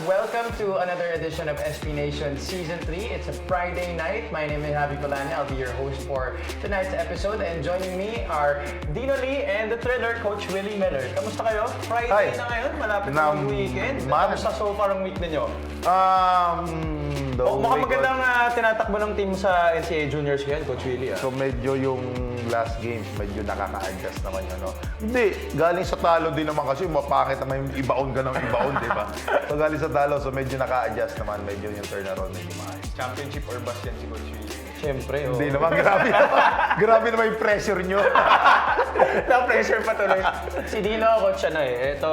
Welcome to another edition of SB Nation Season 3. It's a Friday night. My name is Javi Colania. I'll be your host for tonight's episode. And joining me are Dino Lee and the Thriller, Coach Willie Miller. Kamusta kayo? Friday na ngayon, malapit na ang weekend. Kamusta so far ang week ninyo? Mukhang magandang tinatakbo ng team sa NCAA Juniors ngayon, Coach Willie. So medyo yung last game, medyo nakaka-adjust naman yun, no? Hindi, galing sa talo din naman kasi mapakit naman yung ibaon ka ng ibaon, di ba? So galing sa talo, so medyo naka-adjust naman, medyo yung turnaround medyo maayos. Championship or bust yan si Coach Willie. Siyempre, Hindi naman, grabe naman yung pressure nyo. Na-pressure pa tuloy. Si Dino, coach ito,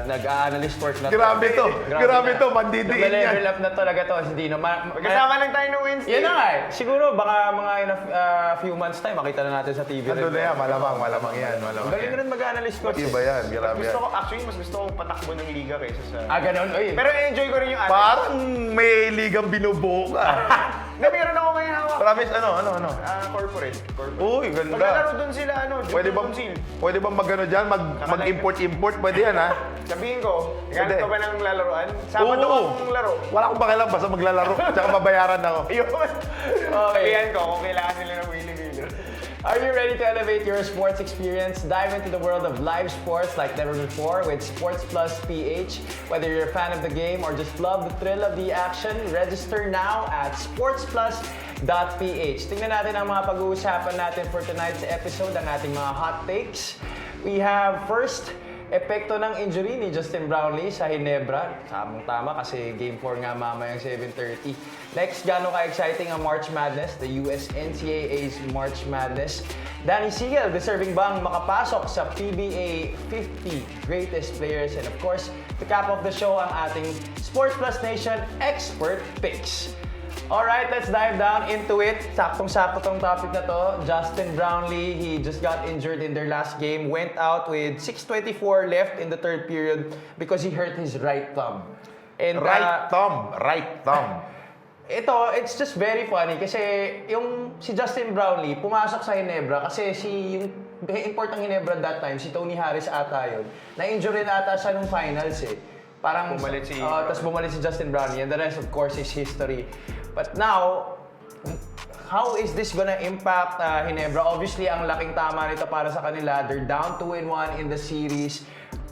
nag-a-analyst work na to. Grabe to, mandidiin yan. Nag-level up na talaga to si Dino. Magkasama lang tayo no Wednesday. Yan na nga Siguro, baka mga in a few months time, makita na natin sa TV. Ando na yan, malamang yan. Galing rin mag-analyst coach. Iba yan, grabe yan. Mas gusto kong patakbo ng liga kaysa sa... Ganun. Oy. Pero enjoy ko rin yung Parang may ligang binubuo ka. Meron ako ngayon hawak. Promise, ano? Corporate. Uy, ganda. Maglalaro dun sila, Pwede bang mag-ano dyan? Mag-import-import? Pwede yan, ha? Sabihin ko, Pwede. gamit ka ba ng lalaroan? Sabado akong laro. Wala akong pakialam, basta maglalaro. Tsaka babayaran ako. Yun. Okay. Sabihan ko kung kailangan nila ng Willie Miller. Are you ready to elevate your sports experience? Dive into the world of live sports like never before with Sports Plus PH. Whether you're a fan of the game or just love the thrill of the action, register now at sportsplus.ph. Tingnan natin ang mga pag-uusapan natin for tonight's episode, ang ating mga hot takes. We have first, epekto ng injury ni Justin Brownlee sa Ginebra. Tamang-tama kasi Game 4 nga mamayang 7:30. Next, gaano ka-exciting ang March Madness, the US NCAA's March Madness. Danny Siegel, deserving bang makapasok sa PBA 50 Greatest Players? And of course, to cap off the show, ang ating Sports Plus Nation Expert Picks. Alright, let's dive down into it. Saktong-sakto tong topic na to. Justin Brownlee, he just got injured in their last game. Went out with 6:24 left in the third period because he hurt his right thumb. And Right thumb. ito, it's just very funny kasi yung si Justin Brownlee pumasok sa Ginebra kasi yung import ng Ginebra that time, si Tony Harris ata yun. Na-injure rin ata siya nung finals Parang tapos bumalik si Justin Brownlee and the rest of course is history. But now, how is this gonna impact Ginebra? Obviously, ang laking tama nito para sa kanila. They're down 2-1 in the series.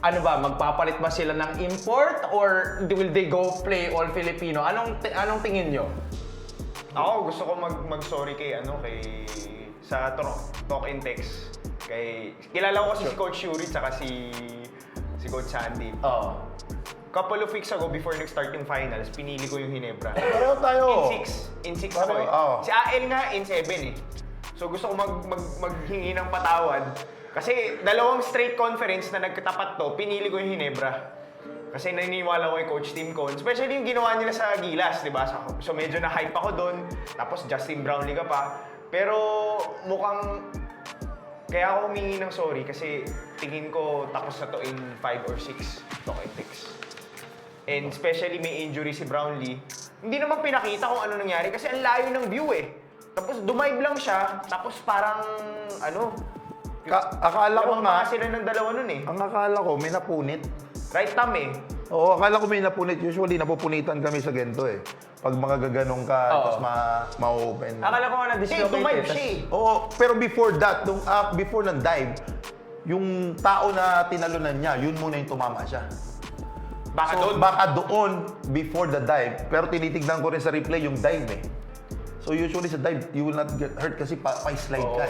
Ano ba, magpapalit ba sila ng import or will they go play all Filipino? Anong tingin nyo? Ako gusto ko mag-sorry kay sa Talk and Text. Kilala ko kasi si Coach Yuri at si Coach Sandy. Couple of weeks ago, before nag-start yung finals, pinili ko yung Ginebra. Pareho tayo. In 6 ako Si AL nga, in 7 So gusto ko maghingi ng patawad. Kasi dalawang straight conference na nagkatapat to, pinili ko yung Ginebra. Kasi naniniwala ko kay Coach Tim Cone. Especially yung ginawa nila sa Gilas, di ba? So medyo na-hype ako doon. Tapos Justin Brownlee ka pa. Pero mukhang... Kaya ako humingi ng sorry kasi tingin ko tapos na to in 5 or 6 Talk-and-Text. And especially may injury si Brownlee. Hindi naman pinakita kung ano nangyari kasi ang layo ng view Tapos dumive lang siya, tapos parang Akala ko nga, sila ng dalawa nun ang akala ko may napunit. Right thumb Oo, akala ko may napunit. Usually, napupunitan kami sa ganito Pag mga gaganong ka, tapos ma-open. Akala ko nga na-dislocate. Dumive siya Oo, pero before that, before ng dive, yung tao na tinalunan niya, yun muna yung tumama siya. Baka doon, before the dive, pero tinitignan ko rin sa replay yung dive So usually sa dive, you will not get hurt kasi pa-slide ka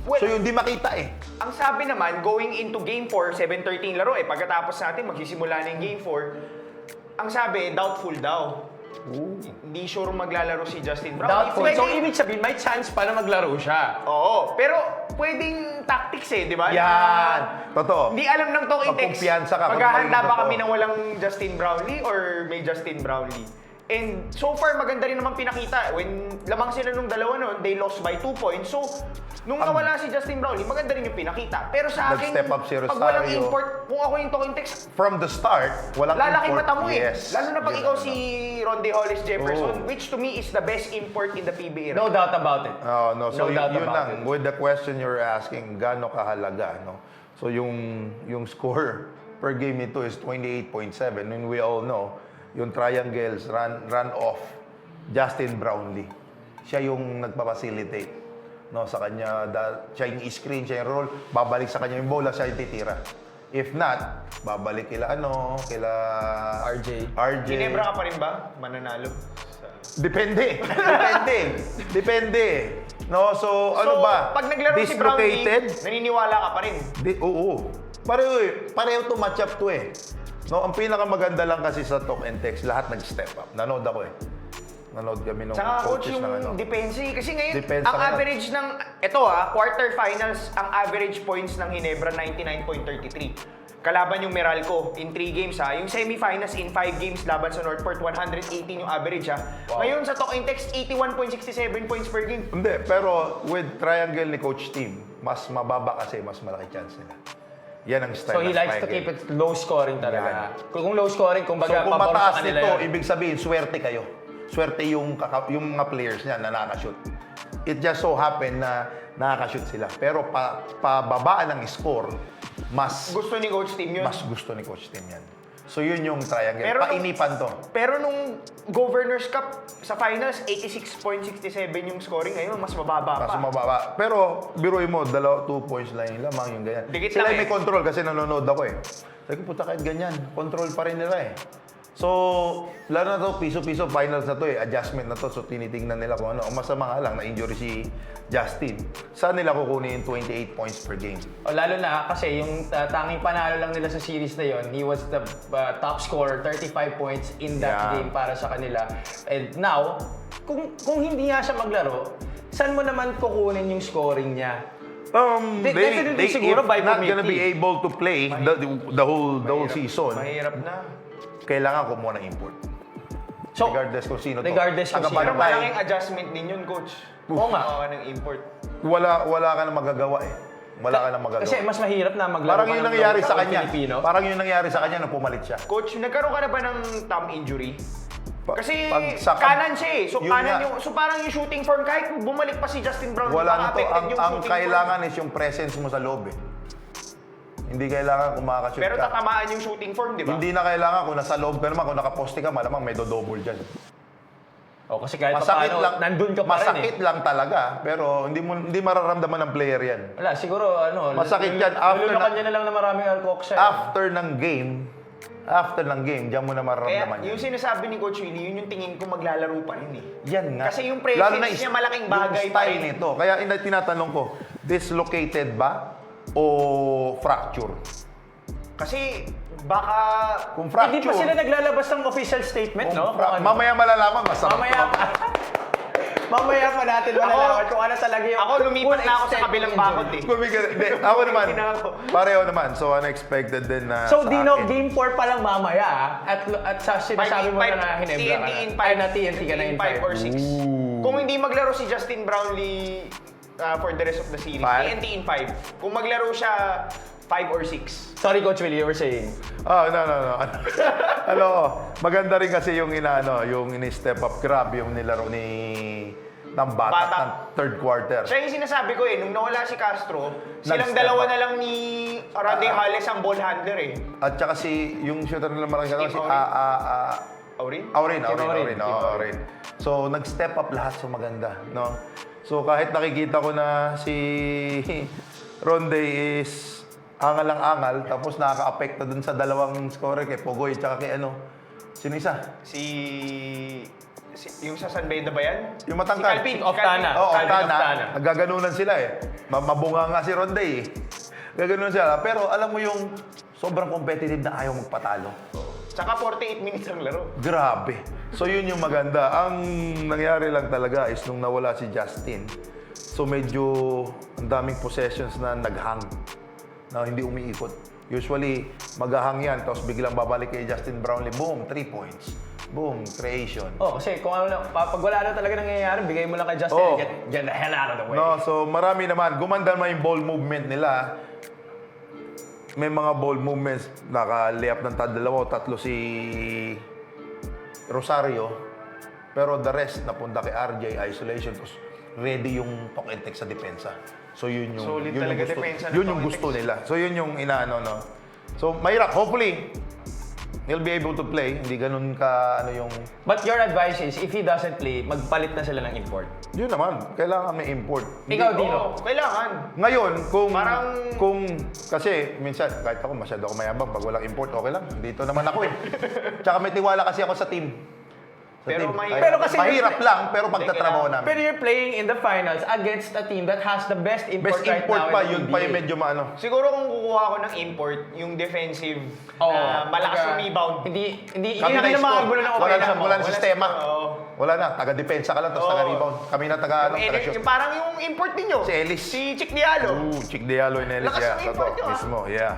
Well, so yung di makita Ang sabi naman, going into Game 4, 7:13 laro pagkatapos natin magsisimula na yung Game 4, ang sabi, doubtful daw. Hindi sure maglalaro si Justin Brownlee. Doubtful. So ibig sabihin, may chance pa na maglaro siya. Oo, pero pwedeng tactics di ba? Yan! Totoo. Hindi alam ng Talk and Text. Kumpiyansa ka. Maghahanda ba kami na walang Justin Brownlee or may Justin Brownlee? And so far, maganda rin naman pinakita. When lamang sila nung dalawa nun, they lost by 2 points. So, nung nawala si Justin Brownlee, maganda rin yung pinakita. Pero sa akin, Nag-step up si pag walang Rosario. import, kung ako yung Talk and Text, From the start, walang lalaki import. mata mo Yes. Lalo na pag ikaw si Ronde Hollis Jefferson, which to me is the best import in the PBA. No doubt about it. No. So No doubt yun about lang, it. with the question you're asking, gaano kahalaga, So yung score per game nito is 28.7, and we all know yung triangles, run off, Justin Brownlee. Siya yung nagpa-facilitate. No, sa kanya, siya yung screen, siya yung roll, babalik sa kanya yung bola, siya yung titira. If not, babalik kila RJ. Ginebra ka pa rin ba? Mananalo? Depende. Depende. No, so ano ba? Pag naglaro si Brownlee, Dislocated? naniniwala ka pa rin. Oo. Pareho to match up to eh. No, ang pinakamaganda lang kasi sa talk and text, lahat nag-step up. Nanood ako eh. Nanood kami nung Saka coach coaches yung ng ano. depensa eh. Kasi ngayon, Depensa ang ka na. average ng, quarterfinals, ang average points ng Ginebra, 99.33. Kalaban yung Meralco in 3 games ha. Yung semifinals in 5 games laban sa Northport, 118 yung average ha. Wow. Ngayon sa talk and text, 81.67 points per game. Hindi, pero with triangle ni Coach Team, mas mababa kasi mas malaki chance nila. Yan ang style So he ng likes to triangle. keep it low scoring talaga. Kung low scoring, So kumbaga, kung pabor sa mataas kanila nito, yun. ibig sabihin, swerte kayo. Swerte yung mga players niya na nakaka-shoot. It just so happen na nakaka-shoot sila. Pero pababaan ng score, mas Gusto ni Coach Team yun. gusto ni Coach Team yan. So yun yung triangle. Pero Painipan to. Pero nung Governors Cup sa finals, 86.67 yung scoring. Ngayon, mas mababa Mas pa. mababa. Pero biruin mo, 2 points lang yung lamang yung ganyan. Dikit Sila lang may eh. control kasi nanonood ako eh. Sabi ko, puta kahit ganyan, control pa rin nila eh. So, lalo na to, piso-piso finals na to eh, adjustment na to. So, tinitingnan nila kung ano. Ang masama nga lang, na-injury si Justin. Saan nila kukunin yung 28 points per game? O, lalo na kasi yung tanging panalo lang nila sa series na yon, he was the top scorer, 35 points in that Yeah. game para sa kanila. And now, kung hindi nga siya maglaro, saan mo naman kukunin yung scoring niya? Definitely siguro by not gonna committee. be able to play the whole season, Mahirap na. kailangan kumuha ng import. So, Regardless kung sino to. regardless kung Taga sino. Pero Bantay, malaking adjustment din yun, Coach. Oo nga. Kumawa ng import. wala ka na magagawa eh. Wala ka na magagawa. Kasi mas mahirap na maglaro Parang ka yun ng nangyari local sa kanya. Filipino. Parang yun nangyari sa kanya nung pumalit siya. Coach, nagkaroon ka na ba ng thumb injury? Kasi Pagsakad- kanan siya eh. So Yun kanan nga. so parang yung shooting form kahit bumalik pa si Justin Brown, Wala baka nito. affected yung Ang shooting kailangan form. is yung presence mo sa loob eh. Hindi kailangan kung makakashoot Pero ka. tatamaan yung shooting form, di ba? Hindi na kailangan kung nasa loob ka naman, kung nakaposte ka, malamang may do-double dyan. O, kasi kahit Masakit paano, lang, nandun ka pa masakit rin eh. lang talaga, pero hindi mararamdaman ng player yan. Wala, siguro Masakit yan after lulunakan na- niya na lang na maraming alcohol siya. After ng game, diyan mo na Kaya mararamdaman yung yan. sinasabi ni Coach Willie, yun yung tingin ko maglalaro pa rin eh. Yan nga. Kasi yung presence Lalo na niya malaking bagay yung pa style rin. nito. Kaya tinatanong ko, dislocated ba o fracture? Kasi baka... Kung Hindi fracture, pa sila naglalabas ng official statement, no? Kung ano. mamaya malalaman, masarap. Mamaya pa natin malalaman kung ano talaga yung... Ako lumipat na ako sa kabilang bakod eh. Ako naman, Hindi na ako. pareho naman. So, unexpected din na So, sa Dino, akin. game 4 pa lang mamaya at sa sinasabi mo na Hinebra ka TNT na. in 5. Ay, na TNT ka na in 5 or 6. 5. Kung hindi maglaro si Justin Brownlee for the rest of the series, 5? TNT in 5. Kung maglaro siya 5 or 6. Sorry, Coach Willie, you were saying. Oh, no. Ano, maganda rin kasi yung yung ini-step up grab yung nilaro ng Batak Batak. ng third quarter. Siya yung sinasabi ko eh, nung nawala si Castro, silang Nag-step dalawa up. na lang ni Randy Hales ang ball handler eh. At saka yung shooter nila maraming Steve si Aurin? Aurin. So, nag-step up lahat, so maganda, no? So, kahit nakikita ko na si Ronde is angal ang angal, tapos nakaka-apekto dun sa dalawang scorer kay Pogoy, tsaka kay sino isa? Yung sa San Beda ba yan? Yung matangkad. Si Calvin. Oftana. Oo, Calvin Oftana. Oftana. Nagaganunan sila eh. Mabunga nga si Ronde eh. Gaganunan sila. Pero alam mo yung sobrang competitive na ayaw magpatalo. Tsaka 48 minutes ang laro. Grabe. So yun yung maganda. Ang nangyari lang talaga is nung nawala si Justin, so medyo ang daming possessions na naghang, na hindi umiikot. Usually, maghahang yan, tapos biglang babalik kay Justin Brownlee, boom, 3 points. Boom, creation. Oh, kasi kung ano lang, pag wala na talaga nangyayari, bigay mo lang kay Justin, Oh. get the hell out of the way. No, so marami naman. Gumanda naman yung ball movement nila. May mga ball movements, naka-layup ng tatlo si Rosario. Pero the rest, napunta kay RJ, isolation. Tapos ready yung talk and text sa depensa. So yun yung, Solid yun yung talaga gusto, depensa ng yun talk yung and gusto text. nila. So yun yung inaano, no. So mahirap, hopefully He'll be able to play. Hindi ganun ka, ano yung... But your advice is, if he doesn't play, magpalit na sila ng import. Yun naman, kailangan may import. Ikaw, Dino. Oo, kailangan. Ngayon, Parang- kasi minsan, kahit ako masyado ako mayabang, pag walang import, okay lang. Dito naman ako eh. Tsaka may tiwala kasi ako sa team. Pero Pero kasi mahirap you're- lang, pero pagtatrabaho namin. Pero you're playing in the finals against a team that has the best import Best right import now pa, in the yun pa yung NBA. medyo maano. Siguro kung kukuha ko ng import, yung defensive na malakas Kumbaga, yung rebound. Hindi Kami na na-score. makakagulo ng Wala offense na, mo. wala na sistema. Oo. Wala na, taga-depensa ka lang, tapos Oo. taga-rebound. Kami na taga-shoot. Yung parang yung import ninyo. Si Ellis. Si Chick Diallo. Chick Diallo and Ellis, Lakas yeah. ng import Totoo, nyo, ah. mismo, yeah.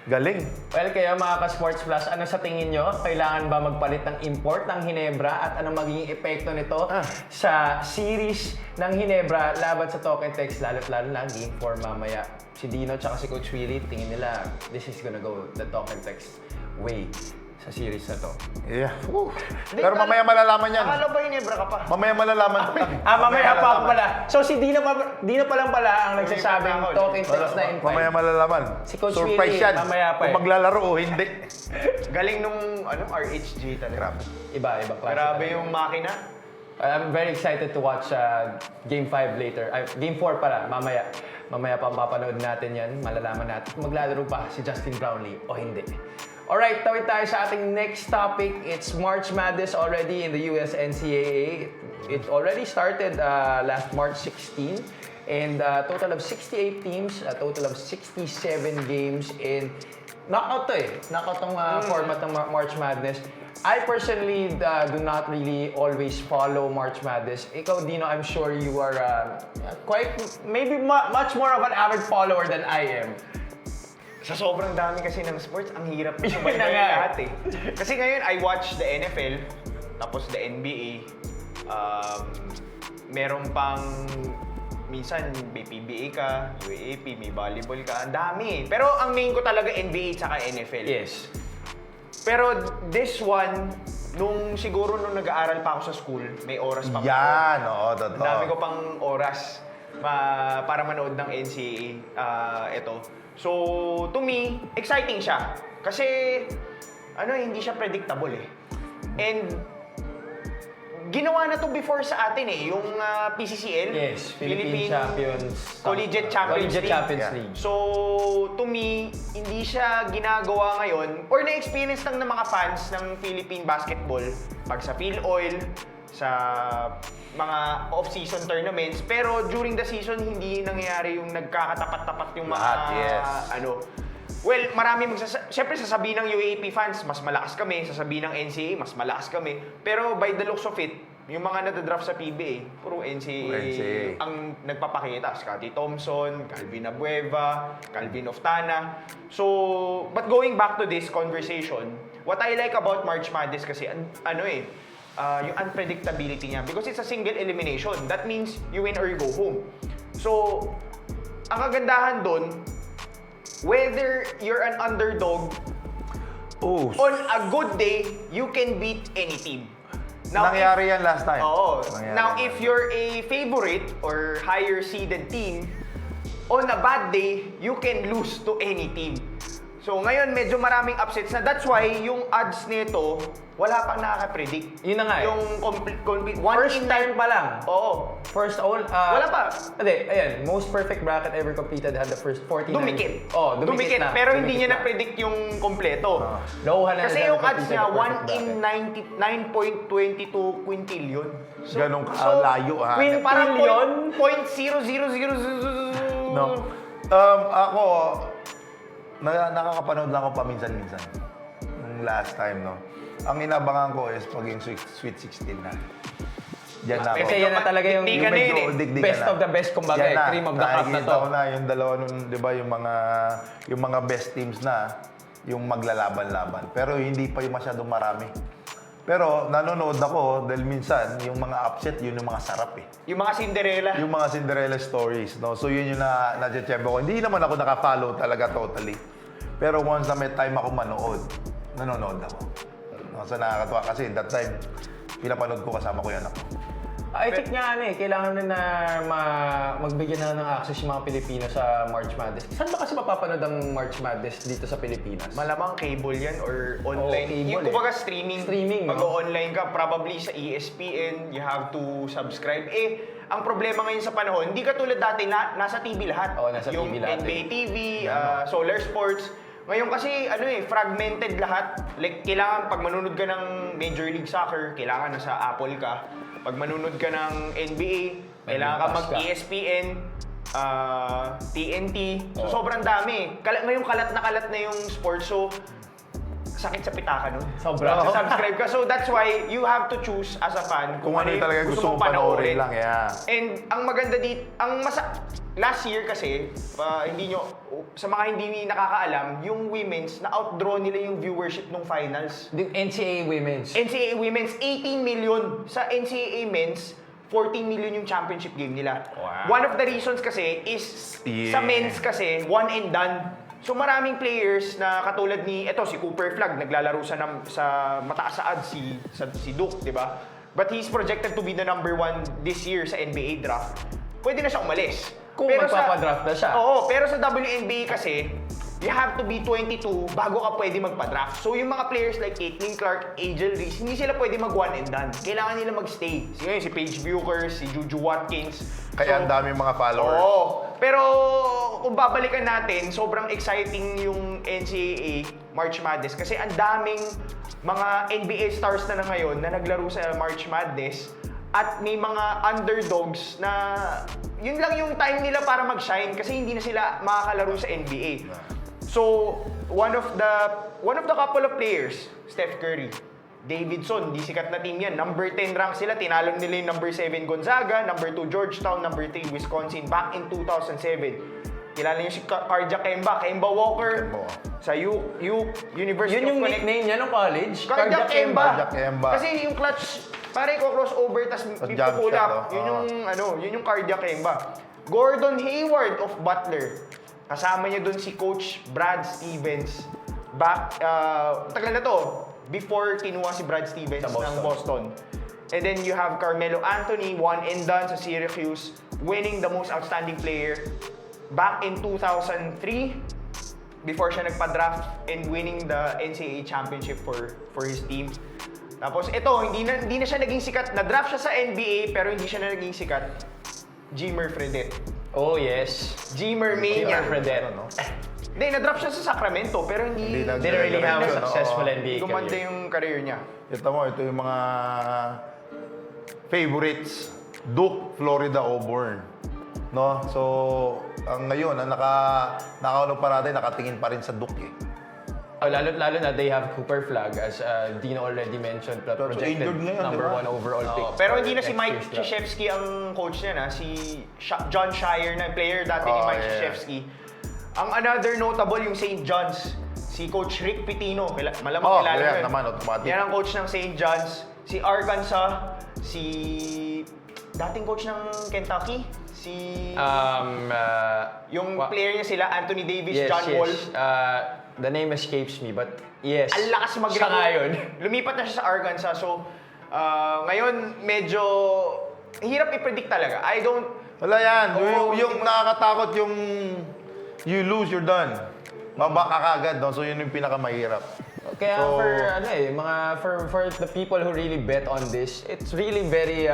Galing. Well, kaya mga ka-Sports Plus, ano sa tingin nyo? Kailangan ba magpalit ng import ng Hinebra at ano magiging epekto nito sa series ng Hinebra laban sa Talk and Text, lalo't lalo na Game 4 mamaya. Si Dino at si Coach Willie, tingin nila, this is gonna go the Talk and Text way sa series na to. Yeah. Woo. Pero mamaya malalaman yan. Akala ba Hinebra ka pa? Mamaya malalaman. Mamaya pa ako pala. So si Dino pa lang pala ang nagsasabing Ako, Talk and Text na invite. Mamaya malalaman. Si Coach Surprise Willie, yan. mamaya pa Kung eh. maglalaro o hindi. Galing nung RHG talaga. Iba klase. Grabe talaga. yung makina. I'm very excited to watch Game 5 later. Game 4 pala, mamaya. Mamaya pa mapapanood natin yan. Malalaman natin kung maglalaro pa si Justin Brownlee o hindi. Alright, tawid tayo sa ating next topic. It's March Madness already in the US NCAA. It already started last March 16. And total of 68 teams, a total of 67 games in knockout to eh. Knockout tong format ng March Madness. I personally do not really always follow March Madness. Ikaw, Dino, I'm sure you are maybe much more of an avid follower than I am. Sa sobrang dami kasi ng sports, ang hirap Yun subaybayin na nga eh. lahat eh. Kasi ngayon, I watch the NFL, tapos the NBA, meron pang minsan may PBA ka, UAAP, may volleyball ka, ang dami eh. Pero ang main ko talaga NBA tsaka NFL. Yes. Pero this one, siguro nung nag-aaral pa ako sa school, may oras pa ako. Yan, oo, totoo. Ang dami ko pang oras para manood ng NCAA ito. So, to me, exciting siya. Kasi, hindi siya predictable eh. And, ginawa na to before sa atin eh, yung PCCL. Yes, Philippine Champions. Collegiate Champions League. League. So, to me, hindi siya ginagawa ngayon or na-experience lang ng mga fans ng Philippine basketball pag sa PhilOil, sa mga off-season tournaments. Pero during the season, hindi nangyayari yung nagkakatapat-tapat yung mga Lahat, yes. Well, marami siyempre sasabihin ng UAP fans, mas malakas kami. Sasabihin ng NCAA, mas malakas kami. Pero by the looks of it, yung mga nadadraft sa PBA, puro NCAA ang nagpapakita. Scottie Thompson, Calvin Abueva, Calvin Oftana. So, but going back to this conversation, what I like about March Madness kasi, yung unpredictability niya. Because it's a single elimination. That means you win or you go home. So, ang kagandahan doon, whether you're an underdog, on a good day, you can beat any team. Nangyari yan last time. Oo. Nangyari Now, yan. if you're a favorite or higher seeded team, on a bad day, you can lose to any team. So, ngayon, medyo maraming upsets na. That's why, yung odds nito, wala pang nakaka-predict. Yun na nga eh. Yung complete First time pa lang. Oo. First all. Wala pa. Hindi, ayan. Most perfect bracket ever completed had the first 49. Dumikit. Dumikit na. Pero hindi Dumikit niya na. na-predict yung kompleto. Nauhan na Kasi na yung completed odds niya, the perfect 1 in bracket. 9.22 quintillion. Ganong kalayo, ha? Parang Quintillion? 0.0000. No. Ako, nakakapanood lang ako paminsan-minsan. Nung last time, no? Ang inabangan ko is paging Sweet 16 na. Diyan na ako. Kasi yan na talaga yung Dikdikan na yun eh. Dikdikan best na. of the best, kumbaga, Yan na. cream of the crop na Nakikita to. ko na yung dalawa nun, di ba, yung mga best teams na, yung maglalaban-laban. Pero hindi pa yung masyadong marami. Pero nanonood ako dahil minsan, yung mga upset, yun yung mga sarap eh. Yung mga Cinderella. Yung mga Cinderella stories, no? So yun yung na-chempo ko. Hindi naman ako naka-follow talaga totally. Pero once na may time ako nanonood ako. No? So nakakatuwa kasi that time, pinapanood ko kasama ko yan ako. I think nga kailangan na magbigyan na ng access yung mga Pilipino sa March Madness. Saan ba kasi mapapanood ang March Madness dito sa Pilipinas? Malamang cable yan or online. cable Yung kumbaga streaming. Streaming, no? Mag-online ka, probably sa ESPN, you have to subscribe. Ang problema ngayon sa panahon, hindi katulad dati na nasa TV lahat. Oo, nasa yung TV lahat. NBA TV, Solar Sports. Ngayon kasi fragmented lahat. Like kailangan pag manunod ka ng Major League Soccer, kailangan nasa Apple ka. Pag manunod ka ng NBA, kailangan ka mag-ESPN, TNT. So sobrang dami. Ngayon kalat na yung sports. So sakit sa pitaka nun. Sobra. Subscribe ka. So that's why you have to choose as a fan Kung ano yung talaga gusto mong panoorin lang, yeah. And ang maganda dito, last year kasi, sa mga hindi nakakaalam, yung women's, na-outdraw nila yung viewership ng finals. The NCAA Women's. NCAA Women's, 18 million. Sa NCAA Men's, 14 million yung championship game nila. Wow. One of the reasons kasi is, sa men's kasi, one and done. So maraming players na katulad si Cooper Flag, naglalaro sa mataas sa odds, si Duke, di ba? But he's projected to be the #1 this year sa NBA draft. Pwede na siya umalis. Kung magpapadraft na siya. Oo, pero sa WNBA kasi, you have to be 22 bago ka pwede magpa-draft. So yung mga players like Caitlin Clark, Angel Reese, hindi sila pwede mag-one and done. Kailangan nila mag-stay. Si Paige Buecher, si Juju Watkins. Kaya ang daming mga followers. Oo. Pero kung babalikan natin, sobrang exciting yung NCAA March Madness kasi ang daming mga NBA stars na ngayon na naglaro sa March Madness at may mga underdogs na yun lang yung time nila para mag-shine kasi hindi na sila makakalaro sa NBA. So, one of the couple of players, Steph Curry, Davidson, di sikat na team yan. Number 10 rank sila, tinalo nila yung number 7 Gonzaga, number 2 Georgetown, number 3 Wisconsin back in 2007. Kilala niyo si Kemba Walker sa University Yun yung of Connecticut. nickname niya nung college? Cardiac Kemba. Kemba. Kasi yung clutch, pare ko crossover tas jump pull shot, up. Yun yung Cardiac Kemba. Gordon Hayward of Butler. Kasama niya doon si Coach Brad Stevens. Tagal na to. Before kinuha si Brad Stevens ng Boston. And then you have Carmelo Anthony, one and done sa Syracuse, winning the most outstanding player back in 2003 before siya nagpa-draft and winning the NCAA championship for his team. Tapos ito, hindi na siya naging sikat. Na-draft siya sa NBA pero hindi siya na naging sikat. Jimmer Fredette. Oh, yes. Jimmer Mania. Jimmer Fredette. Hindi, na-drop siya sa Sacramento pero hindi Didn't really have a successful NBA gumanda career. yung career niya. Ito yung mga favorites. Duke, Florida, Auburn. No? So, ngayon, ang nakaano pa natin, nakatingin pa rin sa Duke eh. Lalo na they have Cooper Flag as Dino already mentioned, projected injured ngayon, number di ba? 1 overall pick. Pero hindi na si next Mike year's draft. Krzyzewski ang coach niya na, si John Shire na player dati ni Mike Krzyzewski. Ang another notable yung St. John's, si Coach Rick Pitino. Malamang kilala yeah, yun. naman, automatic. Yan ang coach ng St. John's. Si Arkansas, si dating coach ng Kentucky, si yung player niya sila, Anthony Davis, Yes, John Wall. The name escapes me, but yes. Ang lakas mag-recruit. Siya nga yun. Lumipat na siya sa Arkansas. So, ngayon, medyo hirap i-predict talaga. Wala yan. Yung nakakatakot yung you lose, you're done. Baba ka kagad, no? So yun yung pinakamahirap. Kaya for the people who really bet on this, it's really very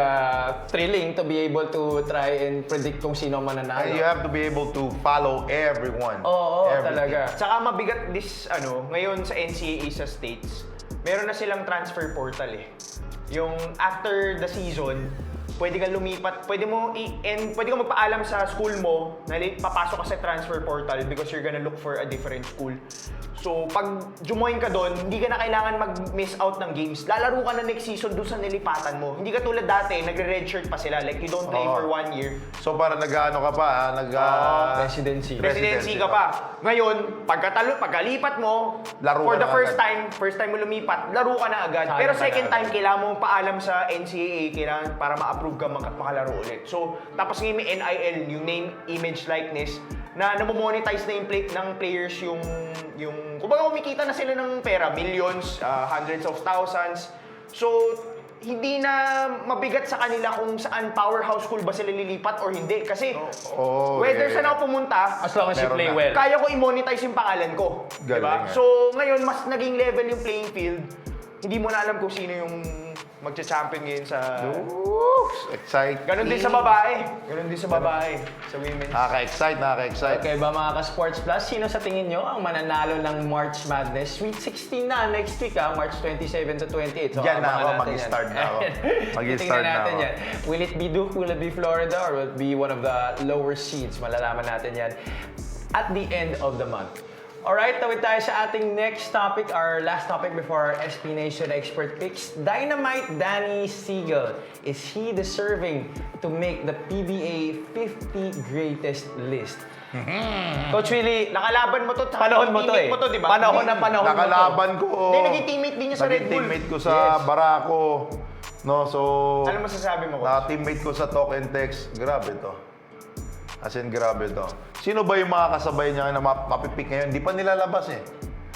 thrilling to be able to try and predict kung sino ang mananalo. And you have to be able to follow everyone. Oo, Everything. talaga. Tsaka mabigat ngayon sa NCAA sa States, meron na silang transfer portal eh. Yung after the season, pwede kang lumipat, pwede kang magpaalam sa school mo na papasok ka sa transfer portal because you're gonna look for a different school. So, pag jumoin ka doon, hindi ka na kailangan mag-miss out ng games. Lalaro ka na next season doon sa nilipatan mo. Hindi ka tulad dati, nagre-redshirt pa sila. Like, you don't play for 1 year. So para nag-ano ka pa, Residency. Residency ka pa. Ngayon, pagkalipat mo, Laro for ka the na first time mo lumipat, laro ka na agad. Sayang Pero ka second na time, agad. kailangan mo paalam sa NCAA, kailangan para ma-approve ka makalaro ulit. So, tapos ngayon may NIL, yung name, image, likeness, na namo-monetize na yung ng players yung kumbaga kumikita na sila ng pera, millions, hundreds of thousands. So, hindi na mabigat sa kanila kung saan powerhouse school ba sila lilipat or hindi. Kasi whether saan ako pumunta, As long as you Meron play na. well. kaya ko i-monetize yung pangalan ko. Galing, Diba? eh. So, ngayon, mas naging level yung playing field. Hindi mo na alam kung sino yung magcha-champion ngayon sa... Excite. Ganon din sa babae. Ganon din sa babae. Sa women. Nakaka-excite. Okay ba mga ka-Sports Plus, sino sa tingin nyo ang mananalo ng March Madness? Sweet 16 na next week March 27 to 28. So, Diyan na abangan ako, natin mag-start yan. na ako. Mag-start Tingnan na natin ako. yan. Will it be Duke? Will it be Florida? Or will it be one of the lower seeds? Malalaman natin yan at the end of the month. Alright, tawid tayo sa ating next topic, our last topic before our SB Nation Expert Picks. Dynamite Danny Siegel. Is he deserving to make the PBA 50 greatest list? Coach Willie, Nakalaban mo to. panahon mo to teammate eh. mo to, di ba? Panahon na panahon mo to. Nakalaban ko. Hindi, naging teammate din niya sa Red Naging Bull. teammate ko sa Yes. Barako. No, so... Ano masasabi mo, Coach? Na-teammate ko sa Talk and Text. Grabe to. As in, grabe to. Sino ba yung mga kasabay niya na mapipick ngayon? Di pa nilalabas eh.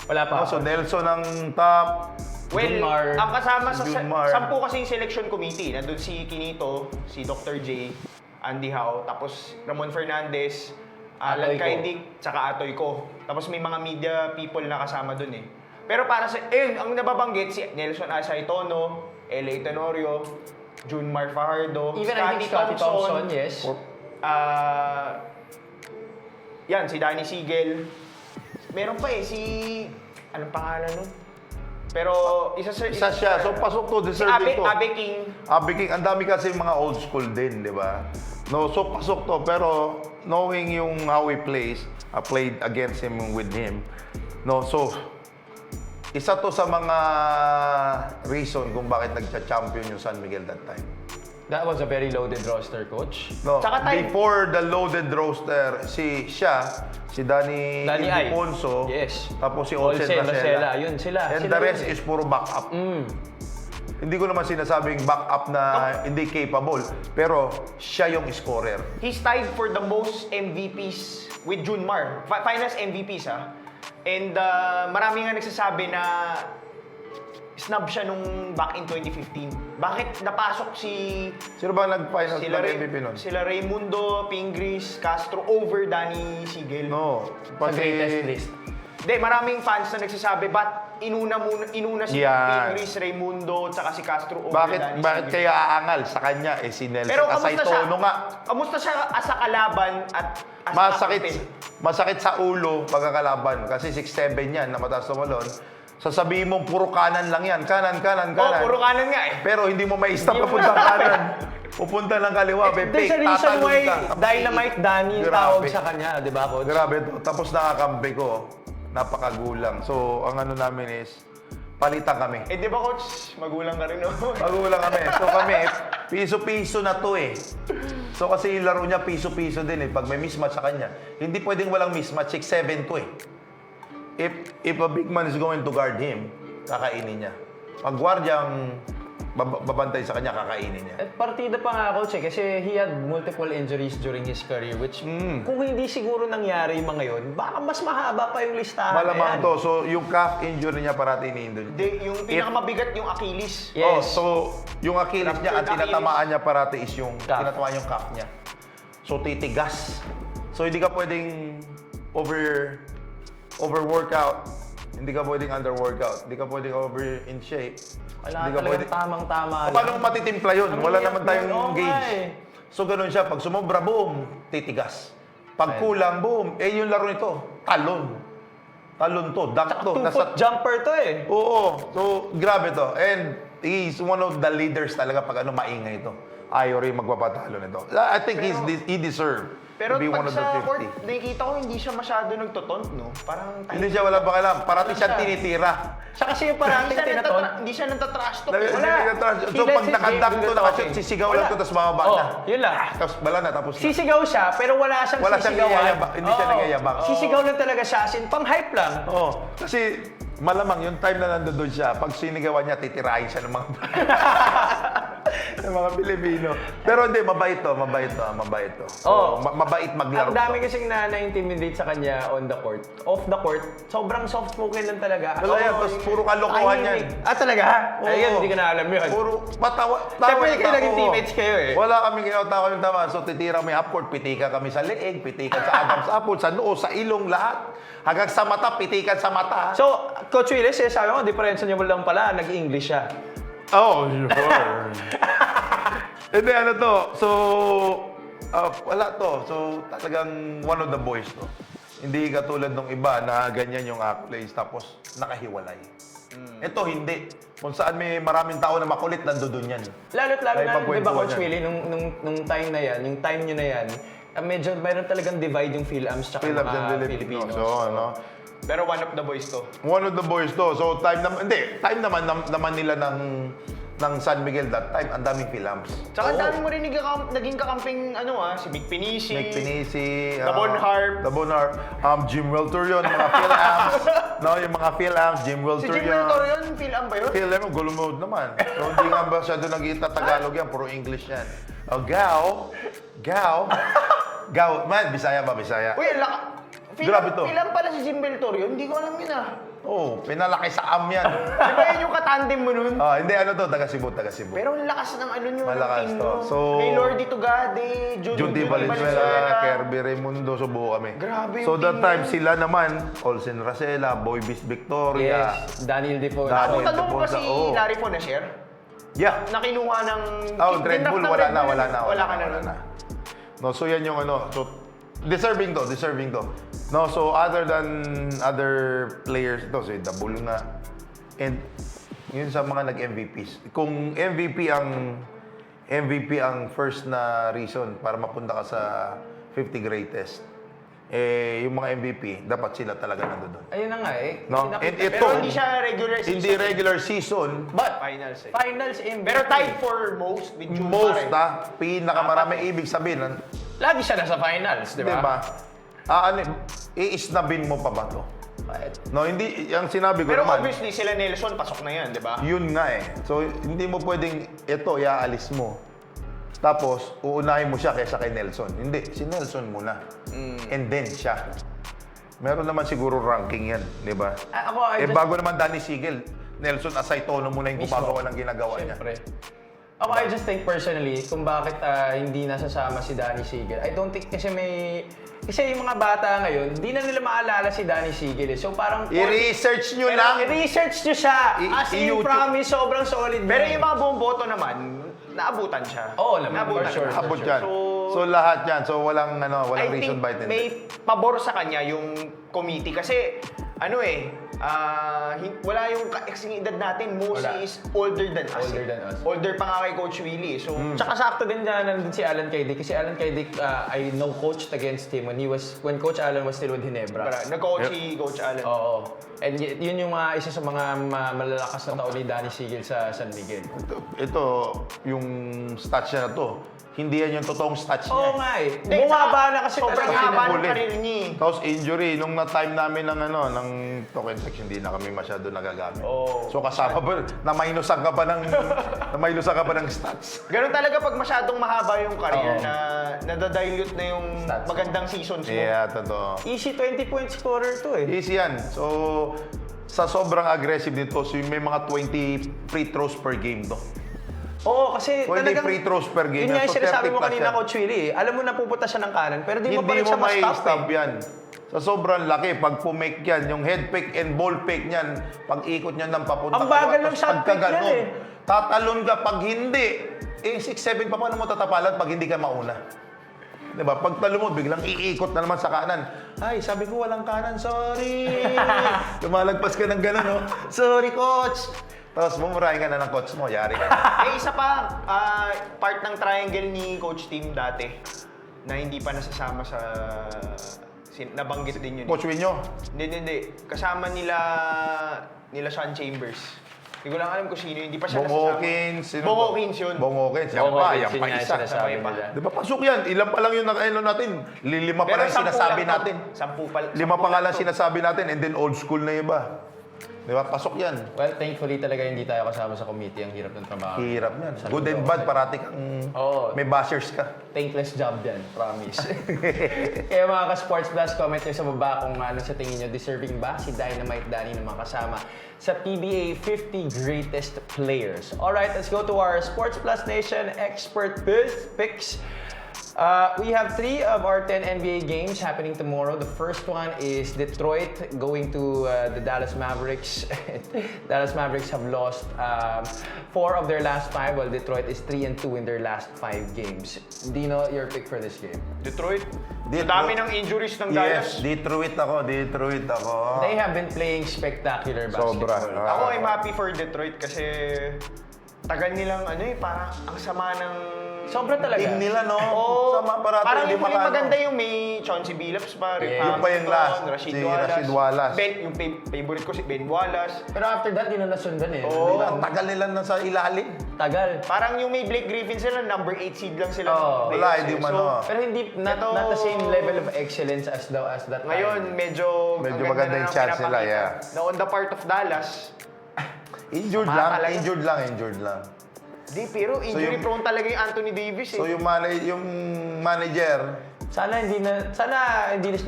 Wala pa. No, so Nelson ang top. Well, Junmar. ang kasama sa Junmar. 10 kasing selection committee. Nandun si Kinito, si Dr. J, Andy Howe, tapos Ramon Fernandez, Alan Atoy ko. Kaidig, tsaka Atoy ko. Tapos may mga media people na kasama dun eh. Pero para sa, ang nababanggit, si Nelson Asay Tono, L.A. Tenorio, Junmar Fajardo, Even I think Scotty Thompson, yes. Yan, si Danny Siegel. Meron pa eh, si... Anong pangalan nun? Pero isa Siya. So pasok to, Si deserving to. Abe King. Abe King, ang dami kasi mga old school din, di ba? No, so pasok to, pero knowing yung how he plays, I played against him with him. No, so isa to sa mga reason kung bakit nagcha-champion yung San Miguel that time. That was a very loaded roster, Coach. No, Tsaka time- before the loaded roster, si Danny Ay. Ildefonso, Yes. tapos si Olsen Racela. Yun sila. And Sila the rest yun eh. is puro backup. Hindi ko naman sinasabing backup na hindi capable, pero siya yung scorer. He's tied for the most MVPs with Junmar. Finals MVPs And marami nga nagsasabi na snub siya nung back in 2015. Bakit napasok Sino ba nag-finals sila, ng MVP nun? sila Raimundo, Pingris, Castro over Danny Siegel? No. Sa greatest list. Hindi, maraming fans na nagsasabi, ba't inuna si Yan. Pingris, Raimundo, tsaka si Castro over Danny Bakit Siegel? kaya aangal sa kanya si Nelson Pero kamusta siya? Asaytono nga. Kamusta siya as a kalaban at as a captain? Masakit sa ulo pagkakalaban kasi 6'7 yan na mataas tumalon. Sasabihin mong puro kanan lang yan. Kanan. Oh, puro kanan nga eh. Pero hindi mo ma-stop papunta kanan. Pupunta ng kaliwa, There's a bebek, reason tatalon why ka. Dynamite Danny yung Grabe. tawag sa kanya, di ba, Coach? Grabe to. Tapos nakakampi ko, napakagulang. So, ang ano namin is, palitan kami. Eh di ba coach, magulang ka rin no? Magulang kami. So kami, piso-piso na to eh. So kasi yung laro niya, piso-piso din eh. Pag may mismatch sa kanya, hindi pwedeng walang mismatch. 6'7 to eh. If a big man is going to guard him, kakainin niya. Pag gwardyang babantay sa kanya, kakainin niya. At partida pa nga, Coach, kasi he had multiple injuries during his career, which kung hindi siguro nangyari yung mga yun, baka mas mahaba pa yung listahan Malamang na yan. to. So yung calf injury niya parati iniindol niya. Yung pinakamabigat yung Achilles. Yes. Oh, so yung Achilles niya, ang Fractured tinatamaan niya parati is yung Calf. tinatamaan yung calf niya. So titigas. So hindi ka pwedeng overworkout. Hindi ka pwedeng underworkout. Hindi ka pwedeng over in shape. Kailangan Hindi ka talagang tamang-tama lang. Paano mo matitimpla yun? Wala naman tayong Oo nga gauge. eh. So ganun siya. Pag sumobra, boom, titigas. Pag kulang, boom. Eh yung laro nito, talon. Talon to, dunk Tsaka to. two-foot jumper to eh. Oo. So, grabe to. And he's one of the leaders talaga pag maingay ito. Ayaw rin magpapatalo nito. I think he deserved Pero to be pag one of the sa court, 50. nakikita ko hindi siya masyado nagtotont, no? Parang Hindi siya wala pa kailangan. Parati siya tinitira. Siya kasi yung parating tinaton. Hindi siya nagtatrash talk. So He pag lets his nakadak game do to, the nakashoot, talking. sisigaw lang to, tapos mababa Oh, na. yun lang. Tapos wala na, tapos na. Sisigaw siya, pero wala siyang Wala siyang sisigawan. yayabang. Hindi siya Oo. nagyayabang. Sisigaw lang talaga siya, as in, pang-hype lang. Oo. Kasi malamang yung time na nandoon siya, pag sinigawan niya, titirahin siya ng mga Ng mga Pilipino. Pero hindi, mabait to. Oo. Mabait maglaro. Ang dami kasing na-intimidate sa kanya on the court. Off the court, sobrang soft-spoken lang talaga. Wala yan, tapos puro kalokohan yan. Talaga? Oo. Ayun, hindi ko na alam yun. Puro patawa. Siyempre, kayo Oo. naging teammates kayo eh. Wala kami kinatawa kami tama. So titira kami half court, pitikan kami sa leeg, pitikan sa Adam's apple, sa noo, sa ilong, lahat. Hanggang sa mata, pitikan sa mata. So, Coach Willis, sabi mo, diferensya niyo mo lang pala, nag-English siya. Oh, sure. Hindi, ano to. So, wala to. So, talagang one of the boys to. Hindi katulad ng iba na ganyan yung accolades tapos nakahiwalay. Ito, hindi. Kung saan may maraming tao na makulit, nandoon yan. Lalo't lalo Ay, na, di ba pagkwentuhan Coach yan. Willie, nung time na yan, yung time nyo na yan, medyo mayroon talagang divide yung Phil-Ams tsaka Phil-Ams mga and Filipinos. So, ano. Pero one of the boys to. One of the boys to. So, time naman nila ng San Miguel that time. Ang daming Phil-Ams. Tsaka ang dami mo rin naging kakamping si Mick Pinisi. Nick Pinisi, Dabon Harp. Jim Welter yun, mga Phil-Ams. No, yung mga Phil-Ams, Jim Si Welter Jim yun. Wiltor yun, Phil-Am ba yun? Phil-Am, gulumod naman. So, hindi nga ba siya doon nag-iita Tagalog yan, puro English yan. Oh, Gao, man, Bisaya ba, Bisaya? Uy, Grabe to. Phil-Am pala si Jim Wiltor yun, hindi ko alam yun Oh, pinalaki sa am yan. Di ba yun yung katandem mo nun? Hindi, ano to, taga Cebu. Pero ang lakas ng nyo, Malakas ng team to. nyo. So, May Lordy Tugade, Judy Valenzuela, Kirby Raimundo, subuho kami. Grabe yung So that team time, yun. sila naman, Olsen Racela, Boy Bis Victoria. Yes, Daniel Defoe. Daniel. Napunta mo ba si Oo. Larry Fonacier? Yeah. Na kinuha ng... Red Bull, wala na. Wala ka na nun. No, so yan yung ano, so deserving to. No, so other than other players, ito si Dabul nga. And yun sa mga nag-MVPs. Kung MVP ang first na reason para mapunta ka sa 50 greatest, yung mga MVP, dapat sila talaga nandoon. Ayun na nga eh. No? Nakita- And ito, Pero hindi siya regular season. Hindi regular season, But, Finals eh. finals MVP. Pero tied for most with June most Pare. pinakamarami ibig sabihin, Lagi siya nasa finals, di di ba? ba? Iisnabin mo pa ba to? No, hindi, yung sinabi ko Pero naman, obviously sila Nelson pasok na yan, di ba? yun nga eh. So, hindi mo pwedeng, ito, iaalis mo. Tapos, uunahin mo siya kaysa kay Nelson. Hindi, si Nelson muna. And then siya. Meron naman siguro ranking yan, di ba? Ako, Bago naman Danny Sigel, Nelson Asaytono muna yung Mismo. gumagawa ng ginagawa niya. Siyempre. Ako, I just think personally, kung bakit hindi nasasama si Danny Sigel. I don't think kasi yung mga bata ngayon, hindi na nila maalala si Danny Sigel eh. So parang... I-research nyo Pero lang. I-research nyo siya. As in, i-YouTube. promise, sobrang solid. Pero niya. yung mga buong boto naman, naabutan siya. Oo naman, Naabutan for sure. siya. Abot yan. So, lahat yan. So, walang reason by hindi. may pabor sa kanya yung committee kasi wala yung kasing edad natin. Mostly Wala. is older than us. Older than us. Older pa nga kay Coach Willie. So, Tsaka sakto din dyan nandun si Alan Kaydick. Kasi Alan Kaydick, I know coached against him when Coach Alan was still with Ginebra. nag-coach si Coach Allen. Oo. And yun yung isa sa mga malalakas na taon ni Danny Sigel sa San Miguel. Ito, yung stats niya na to, hindi yan yung totoong stats niya. Oo nga eh. Hindi, Bumaba na kasi sobrang talaga. haba ng Ulit. career niya. Tapos injury, nung na-time namin ng token section, hindi na kami masyado nagagamit. Oo. So kasama pa, na-minusan ka pa ng stats. Ganun talaga pag masyadong mahaba yung career Oo. na nadadilute na yung Stats. magandang seasons mo. Yeah, totoo. Easy 20-point scorer to eh. Easy yan. So, sa sobrang aggressive nito, so may mga 20 free throws per game to. Oo, kasi 20 talagang... free throws per game. Yun nga yung So, sinasabi 30 mo plus kanina, yan. Coach Willie eh. Alam mo na pupunta siya ng kanan, pero di mo pa Hindi rin mo siya may ma-stop stop eh. yan. Sa sobrang laki, pag pumake yan, yung head fake and ball fake niyan, pag ikot niyan ng papunta Ang bagal kaliwa, ng tapos shot fake pagkaganon, niyan eh. tatalon ka pag hindi. 6-7 pa paano mo tatapalan pag hindi ka mauna? Diba? Pag talo mo, biglang iikot na naman sa kanan. Ay, sabi ko walang kanan, sorry. Lumalagpas ka ng gano'n, no? Sorry, coach. Tapos bumurahin ka na ng coach mo, yari ka. Isa pa, part ng triangle ni Coach Tim dati na hindi pa nasasama sa... nabanggit din yun. Coach Winyo. Hindi. Kasama nila Sean Chambers. Hindi ko lang alam kung sino yun. Hindi pa siya Bong Hawkins. sino Bong to? Hawkins yun. Bong Hawkins. Yan Oo, pa, yun yan pa nga yung isa. sinasabi Sabay pa. nila. Di ba, pasok yan. Ilan pa lang yung nakailo natin. Lima pa lang 10 sinasabi lang to. natin. 10 pa. Lima pa nga lang sinasabi natin and then old school na iba. Di ba? Pasok yan. Well, thankfully talaga hindi tayo kasama sa committee. Ang hirap ng trabaho. Hirap yan. Sa Good and lugaw. bad, parati kang Oo. may bashers ka. Thankless job yan, promise. Kaya mga ka-Sports Blast, comment nyo sa baba kung ano sa tingin nyo, deserving ba si Dynamite Danny na makasama sa PBA 50 Greatest Players. Alright, let's go to our Sports Plus Nation expert picks. We have 3 of our 10 NBA games happening tomorrow. The first one is Detroit going to the Dallas Mavericks. Dallas Mavericks have lost 4 of their last 5, while Detroit is 3-2 in their last 5 games. Dino, your pick for this game? Detroit. Detroit. Dami ng injuries ng Dallas. Yes, Detroit ako. They have been playing spectacular basketball. Sobra. Ako, I'm happy for Detroit kasi tagal nilang parang ang sama ng Sobra talaga. Team nila, no? Oo. Sama parati, Parang hindi yung huling makano. maganda yung may Chauncey Billups pa, Rick Yeah. Yung pa yung last, Rashid si Wallace. Rashid Wallace. Yung favorite ko si Ben Wallace. Pero after that, di na nasundan eh. Oo. Diba? Ang tagal nila nasa ilalim. Tagal. Parang yung may Blake Griffin sila, number 8 seed lang sila. Oo. ng Wala, playoffs hindi eh. man, So, no. Pero hindi, not the same level of excellence as that ngayon, time. medyo Medyo ang maganda ganda yung na chance nila, pinapakita. Na on the part of Dallas, Injured Sama lang, talaga. injured lang. pero injury yung- prone talaga yung Anthony Davis eh. So yung manager, Sana hindi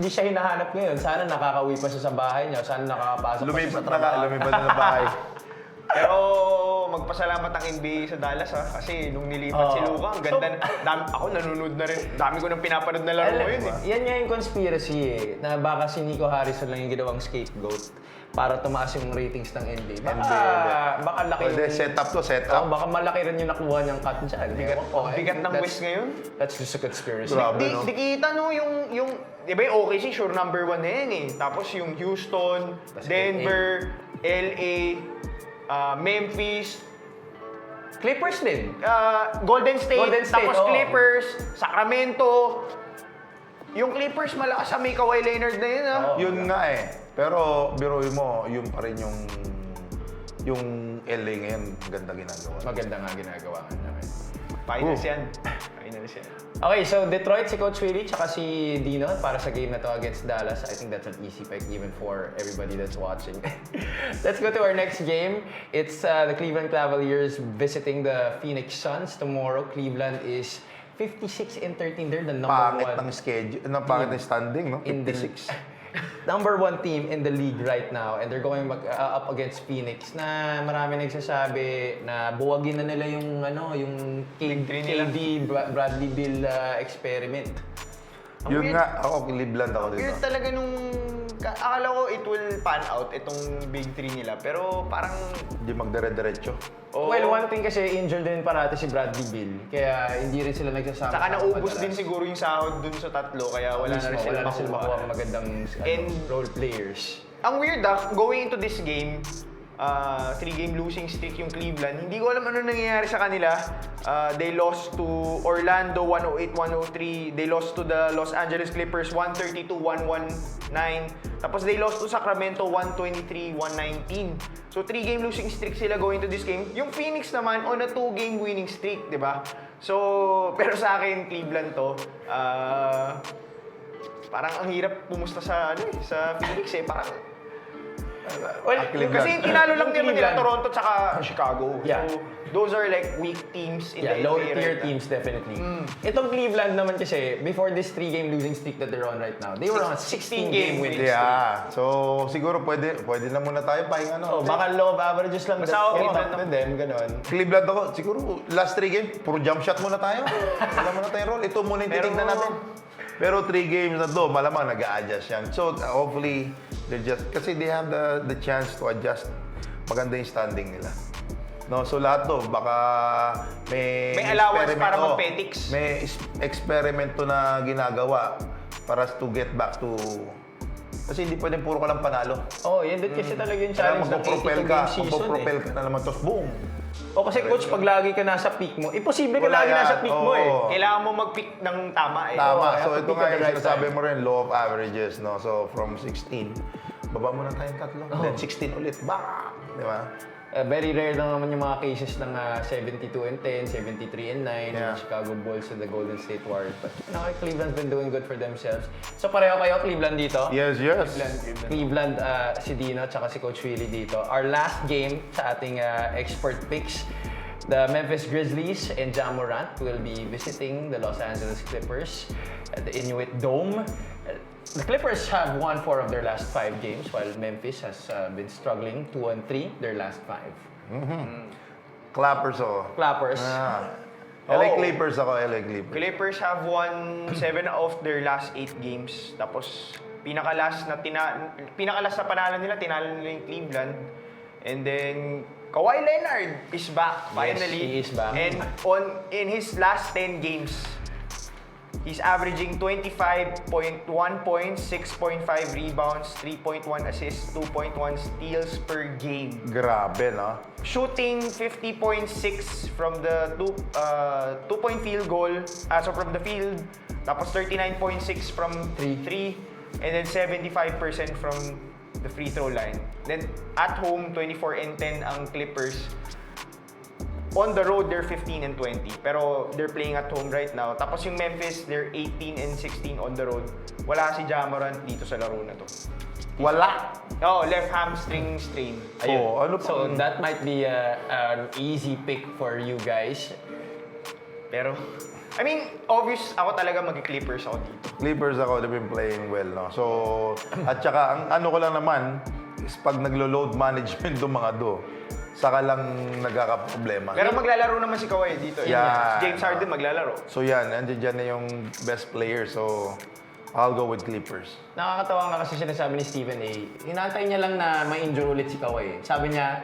siya hinahanap ngayon. Sana nakakauwi pa siya sa bahay niya. Sana nakakapasok pa siya lumipat sa trabaho. na ng bahay. Pero magpasalamat ang NBA sa Dallas kasi nung nilipat si Oo. Luka, ang ganda ako nanonood na rin. Dami ko nang pinapanood na laro ngayon eh. Yan nga yung conspiracy eh, na baka si Nico Harrison lang yung ginawang scapegoat para tumaas yung ratings ng NBA. Baka laki Pwede, set up to, set up. baka malaki rin yung nakuha niyang cut dyan. Bigat ng West ngayon. That's just a conspiracy. Grabe. Di kita no yung di ba yung OKC sure number 1 na yan eh. Tapos yung Houston, Denver, LA, Memphis, Clippers din. Golden State, tapos oo. Clippers, Sacramento. Yung Clippers malakas sa may Kawhi Leonard na yun ah. Oo. Yun nga eh. Pero biruin mo, yun pa rin yung LA ngayon, ganda ginagawa. Maganda nga ginagawa nga namin. Finals yan. Finals yan. Okay, so Detroit, si Coach Willie, tsaka si Dino para sa game na to against Dallas. I think that's an easy pick even for everybody that's watching. Let's go to our next game. It's the Cleveland Cavaliers visiting the Phoenix Suns tomorrow. Cleveland is 56-13. They're the number Pangit one ng schedule, pangit ng standing, no? in the 56. number 1 team in the league right now, and they're going up against Phoenix na marami nagsasabi na buwagin na nila yung yung KD Bradley Beal experiment. Ang Yun weird. nga, ako Cleveland ako dito. Weird talaga nung akala ko it will pan out itong big three nila pero parang Hindi magdire-diretso. Well, one thing kasi injured din parati si Bradley Beal, kaya hindi rin sila nagsasama. saka naubos din siguro yung sahod dun sa tatlo kaya wala na rin sila makuha makuha. ang magandang And- role players. Ang weird going into this game, 3-game losing streak yung Cleveland. Hindi ko alam ano nangyayari sa kanila. They lost to Orlando 108-103. They lost to the Los Angeles Clippers 132-119. Tapos they lost to Sacramento 123-119. So 3-game losing streak sila going to this game. Yung Phoenix naman on a 2-game winning streak, 'di ba? So pero sa akin Cleveland to. Parang ang hirap pumusta sa sa Phoenix eh. Parang Well, Cleveland. kasi tinalo lang Yung naman nila Cleveland. Toronto at Chicago. Yeah. So, those are like weak teams in yeah, the low NBA tier right now. teams definitely. Itong Cleveland naman kasi, before this 3-game losing streak that they're on right now, they were on a 16-game winning streak. Yeah. So, siguro pwede na muna tayo pahinga, Oh, no? baka low of averages lang. Basta ako, Cleveland Cleveland din, ganon. Cleveland ako, siguro last 3 games, puro jump shot muna tayo. Wala muna tayong roll. Ito muna yung Pero- titignan natin. Pero 3 games na to, malamang nag-a-adjust yan. So, hopefully, kasi they have the chance to adjust. Maganda yung standing nila. No, so lahat to, baka may allowance experiment para to. mag-petics. May experiment to na ginagawa para to get back to... Kasi hindi pwedeng puro ka lang panalo. Oh, yan din kasi talaga yung Kaya challenge ng 82 magpo-propel ka, game season magpo-propel ka na naman, tapos boom! O kasi coach, pag lagi ka nasa peak mo, imposible ka Wala lagi yan. nasa peak mo eh. Oo. Kailangan mo mag-pick ng tama eh. Tama. I have So to ito pick nga at the yung right sinasabi time. mo rin, law of averages, no? So from 16, baba mo na tayong tatlo. Then 16 ulit, bang! Di ba? Very rare lang naman yung mga cases ng 72-10, 73-9, Yeah. yung Chicago Bulls and the Golden State Warriors. But Cleveland's been doing good for themselves. So pareho kayo, Cleveland dito? Yes. Cleveland, si Dino, tsaka si Coach Willie dito. Our last game sa ating expert picks, the Memphis Grizzlies and Ja Morant will be visiting the Los Angeles Clippers at the Inuit Dome. The Clippers have won 4 of their last 5 games, while Memphis has been struggling 2-3 their last 5. Clappers ako. Clappers. LA Oh. Clippers ako, LA Clippers. Clippers have won 7 of their last 8 games. Tapos, pinakalas na panalo nila, tinalo nila yung Cleveland. And then, Kawhi Leonard is back, finally. he is back. And in his last 10 games, he's averaging 25.1 points, 6.5 rebounds, 3.1 assists, 2.1 steals per game. Grabe, no? Shooting 50.6 from the two-point field goal, so from the field. Tapos 39.6 from three, and then 75% from the free throw line. Then at home, 24-10 ang Clippers. On the road, they're 15-20. Pero they're playing at home right now. Tapos yung Memphis, they're 18-16 on the road. Wala si Ja Morant dito sa laro na to. Wala. Oh, left hamstring strain. Ayun. Oh, ano So pa- that might be an easy pick for you guys. Pero, I mean, obvious ako talaga mag-Clippers ako dito. Clippers ako, they've been playing well, no? So, at saka, ang ano ko lang naman, is pag naglo-load management ng mga saka lang nagkakaproblema. Pero maglalaro naman si Kawhi dito. Yeah. James Harden maglalaro. So yan, andyan dyan na yung best player. So, I'll go with Clippers. Nakakatawa nga kasi sinasabi ni Stephen A. Hinantay niya lang na ma-injure ulit si Kawhi. Sabi niya,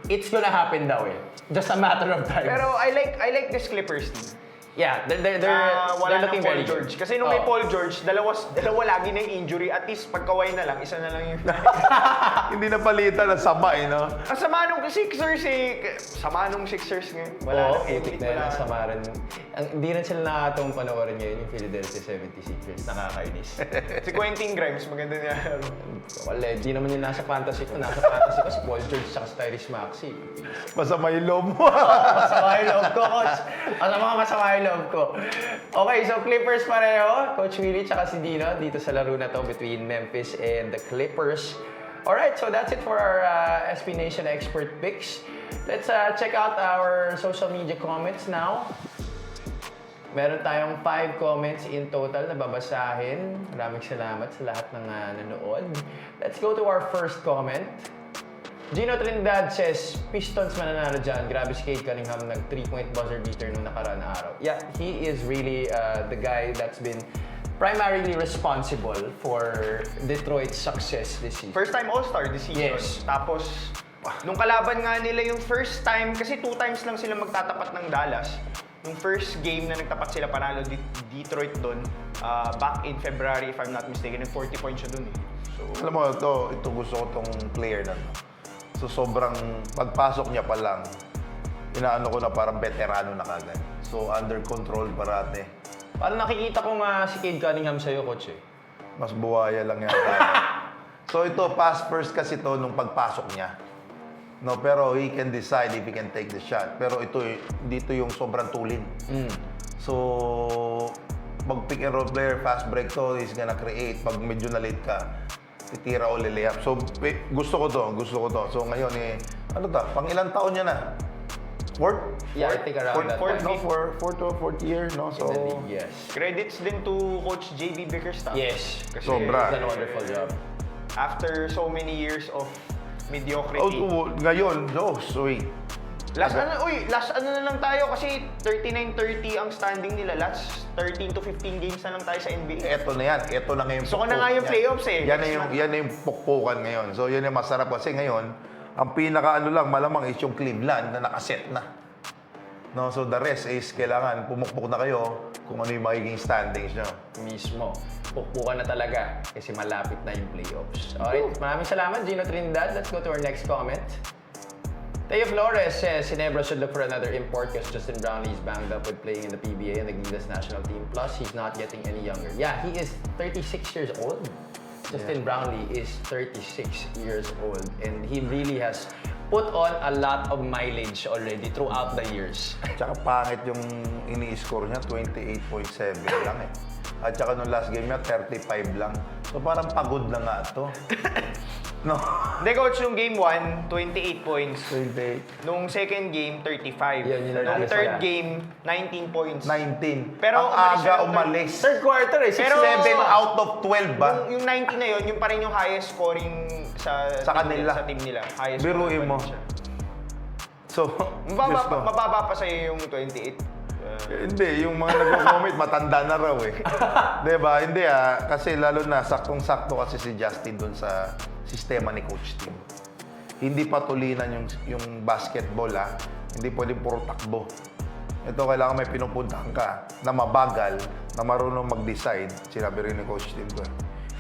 it's gonna happen daw eh. Just a matter of time. Pero I like this Clippers team. yeah, they're Wala nang looking Paul very George. good. Kasi nung may Oh. Paul George, dalawa lagi na yung injury. At least pag Kawhi na lang, isa na lang yung... Hindi na palitan ng sama, no? Ang sama nung Sixers eh. Sama nung Sixers ngayon. Wala Oo, nang putik Embiid, na yun wala. ang sama rin. Hindi rin sila nakakatawang panoorin ngayon yung Philadelphia 76ers. Nakakainis. Si Quentin Grimes, maganda niya. Wala, di naman yung nasa fantasy ko. Nasa fantasy ko si Paul George at si Tyrese Maxey. Masama yung loob mo. Masama yung loob ko, coach. Masama yung loob ko. Okay, so Clippers pareho. Coach Willie tsaka si Dino dito sa laro na to between Memphis and the Clippers. Alright, so that's it for our SB Nation expert picks. Let's check out our social media comments now. Meron tayong 5 comments in total na babasahin. Maraming salamat sa lahat ng nanood. Let's go to our first comment. Gino Trinidad says, Pistons mananalo dyan. Grabe si Cade Cunningham nag 3-point buzzer beater nung nakaraan na araw. Yeah, he is really the guy that's been primarily responsible for Detroit's success this season. First time All-Star this season. Yes. Tapos, nung kalaban nga nila yung first time, kasi 2 times lang sila magtatapat ng Dallas. Yung first game na nagtapat sila panalo Detroit doon, back in February, if I'm not mistaken, and 40 points siya doon eh. So, Alam mo, ito gusto ko tong player na to. So, sobrang pagpasok niya pa lang, inaano ko na parang veterano na kagad. So, under control parate. Parang nakikita ko nga si Cade Cunningham sa'yo, coach eh. Mas buhaya lang yan. So, ito, pass first kasi to nung pagpasok niya. No, pero he can decide if he can take the shot. Pero ito, dito yung sobrang tulin. So, pag pick and roll player, fast break to, he's gonna create. Pag medyo na-late ka, titira o liliyap. So, gusto ko to. So, ngayon ano ta? Pang ilang taon niya na? Fourth? Yeah, I think around that fourth, time. Fourth year, no? So, In the league, yes. credits din to Coach JB Bickerstaff. Yes. Kasi Sobra. He's done a wonderful job. after so many years of mediocrity. Ngayon, sweet. Last ano na lang tayo kasi 39-30 ang standing nila. Last 13 to 15 games na lang tayo sa NBA. Eto na yan. Eto na ngayon. Gusto ko na nga yung playoffs eh. Yan na yung pukpukan ngayon. So, yan yung masarap kasi ngayon, ang pinaka-ano lang, malamang is yung Cleveland na nakaset na. No, so the rest is kailangan pumukpok na kayo kung ano yung magiging standings nyo. Mismo. Pukpukan na talaga kasi malapit na yung playoffs. Alright, maraming salamat, Gino Trinidad. Let's go to our next comment. Teo Flores says, Ginebra should look for another import because Justin Brownlee is banged up with playing in the PBA and the Gilas national team. Plus, he's not getting any younger. Yeah, he is 36 years old. Justin Brownlee is 36 years old and he really has put on a lot of mileage already throughout the years. Tsaka pangit yung ini-score niya, 28.7 lang eh. At saka nung last game niya, 35 lang. So parang pagod na nga to. No? Hindi, coach, nung game 1, 28 points. 28. Nung second game, 35. Yun yung Nung nanalo third sila. game, 19 points. 19. Pero ang umalis siya aga ng umalis. Third quarter eh, 6 Pero- 7 out of 12 ba? Yung 19 na yun, yung pa rin yung highest scoring sa Sa team kanila. Sa team nila. Highest Biruin scoring pa mo. rin siya. So, Mababa, Diyos ko. mababa pa sa'yo yung 28. Hindi, yung mga nag-comment, matanda na raw eh. Diba? Hindi kasi lalo na, saktong-sakto kasi si Justin dun sa sistema ni Coach Tim. Hindi patulinan yung basketball hindi pwedeng puro takbo. Ito kailangan may pinupuntahan ka na mabagal, na marunong mag-decide. Sinabi rin ni Coach Tim ko.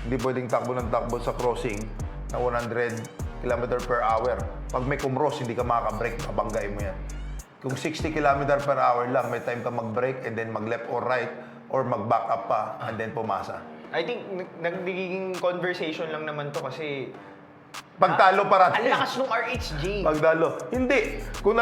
Hindi pwedeng takbo ng takbo sa crossing na 100 km per hour. Pag may kumros, hindi ka makaka-break, mabanggain mo yan. Kung 60 km per hour lang, may time ka mag-break and then mag-left or right or mag-back up pa and then pumasa. I think nagiging conversation lang naman to kasi Pagtalo para ang lakas nung RHG. Pagtalo. Hindi. Kung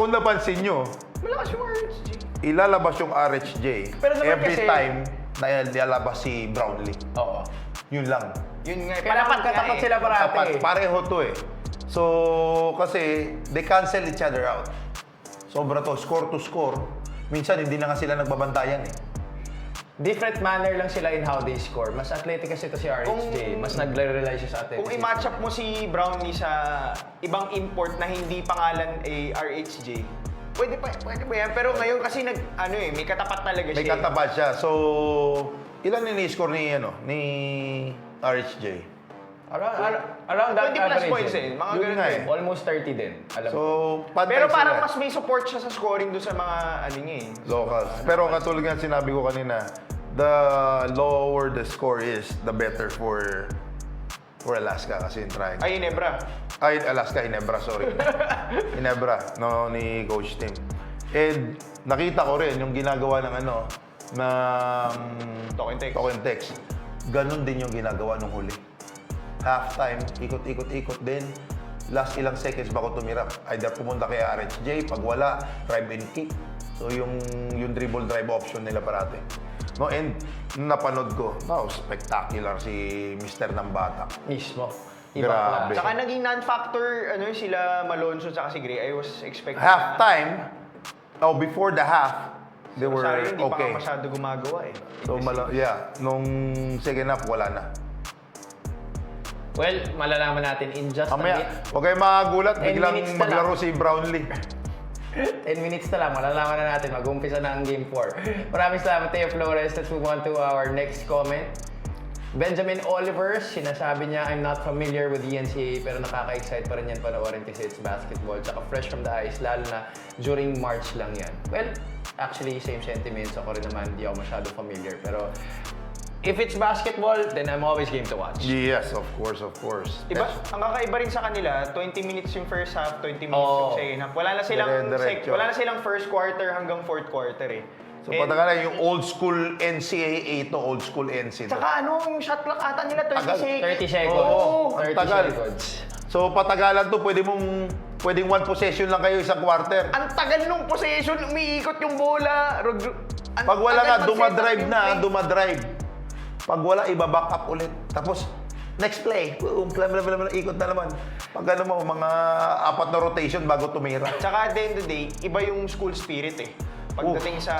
napansin nyo, Malakas yung RHG. ilalabas yung RHJ Pero naman every kasi- time na ilalabas si Brownlee. Oo. Yun lang. Yun nga. Kaya dapat katapat sila parati. Tapat. Pareho to eh. So, kasi they cancel each other out. Sobra to. Score to score. Minsan, hindi na nga sila nagbabantayan eh. Different manner lang sila in how they score. Mas athletic kasi ito si RHJ. Mas nagre-rely siya sa athleticism. Kung i-match up mo si Brownlee sa ibang import na hindi pangalan ay RHJ, pwede pa yan. Pero ngayon kasi may katapat talaga siya. May katapat siya. So, ilan ini-score ni RHJ? Around that 20 plus average points din. Mga Yun ganun nga eh. eh. Almost 30 din. Alam So, ko. pantay Pero parang sila. mas may support siya sa scoring doon sa mga niya eh. Locals. Pero katulad nga sinabi ko kanina, the lower the score is, the better for Alaska kasi yung trying. Ay, Ginebra. Ay, Alaska, Ginebra, sorry. Ginebra, no, ni Coach Tim. And nakita ko rin yung ginagawa ng Token text. Ganon din yung ginagawa nung huli. Halftime, ikot-ikot-ikot din. Last ilang seconds bago tumirap. Either pumunta kay RHJ, pag wala, drive and kick. So yung dribble drive option nila parati. No, and nung napanood ko, wow, spectacular si Mr. Nambata. Mismo. Grabe. Klase. Saka naging non-factor sila Malonzo at si Gray. I was expecting Halftime, before the half, they were Sorry, hindi pa okay. nga masyado gumagawa eh. So, nung second half, wala na. Well, malalaman natin in just Mamaya, a bit. huwag kayong makagulat, 10 biglang minutes na maglaro lang. si Brownlee. 10 minutes na lang, malalaman na natin. Mag-umpisa na ang Game 4. Maraming salamat, Teo Flores. Let's move on to our next comment. Benjamin Oliver, sinasabi niya, I'm not familiar with the NCAA pero nakaka-excite pa rin yan panoorin kasi it's basketball. Tsaka fresh from the eyes, lalo na during March lang yan. Well, actually, same sentiments. Ako rin naman, hindi ako masyado familiar. Pero if it's basketball, then I'm always game to watch. Yes, of course, of course. Iba, ang kakaiba rin sa kanila, 20 minutes yung first half, 20 minutes Oo. yung second half. Dire-diretso. Wala na silang first quarter hanggang fourth quarter eh. So, pataka yung old school NCAA to old school NC to. Tsaka yung shot clock ata nila 30 Tagal. seconds. 30 seconds. Oo, 30 ang tagal. seconds. So, patagalan to, pwedeng one possession lang kayo isang quarter. Ang tagal nung possession, umiikot yung bola. Pag wala nga, dumadrive. Pag wala, iba-back up ulit. Tapos, next play. Boom, ikot na naman. Pag mga 4 na rotation bago tumira. Tsaka at the end of the day, iba yung school spirit eh. Pagdating sa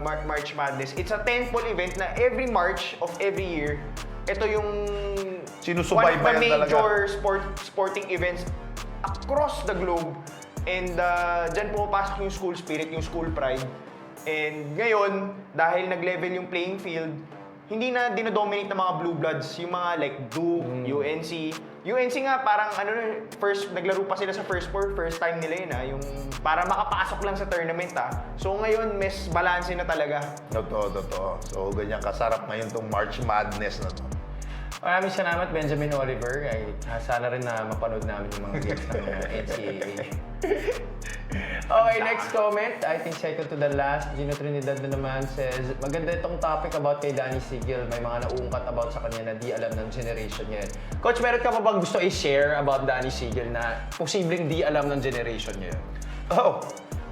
March Madness, it's a tentpole event na every March of every year, ito yung Sinusubaybayan one of the talaga. major sporting events across the globe. And dyan pumapasok yung school spirit, yung school pride. And ngayon, dahil nag-level yung playing field, hindi na dinodominate ng mga Blue Bloods, yung mga like Duke, UNC. UNC nga parang naglaro pa sila sa first time nila yun yung para makapasok lang sa tournament So ngayon, mes balance na talaga. Totoo. So, ganyan kasarap ngayon tong March Madness na to. Maraming salamat, Benjamin Oliver. Sana rin na mapanood namin yung mga games ng NCAA. Okay, Okay, next comment. I think second to the last. Gino Trinidad na naman says, maganda itong topic about kay Danny Sigel. May mga nauungkat about sa kanya na di alam ng generation niya. Coach, meron ka pa bang gusto i-share about Danny Sigel na posibleng di alam ng generation niya? Oh,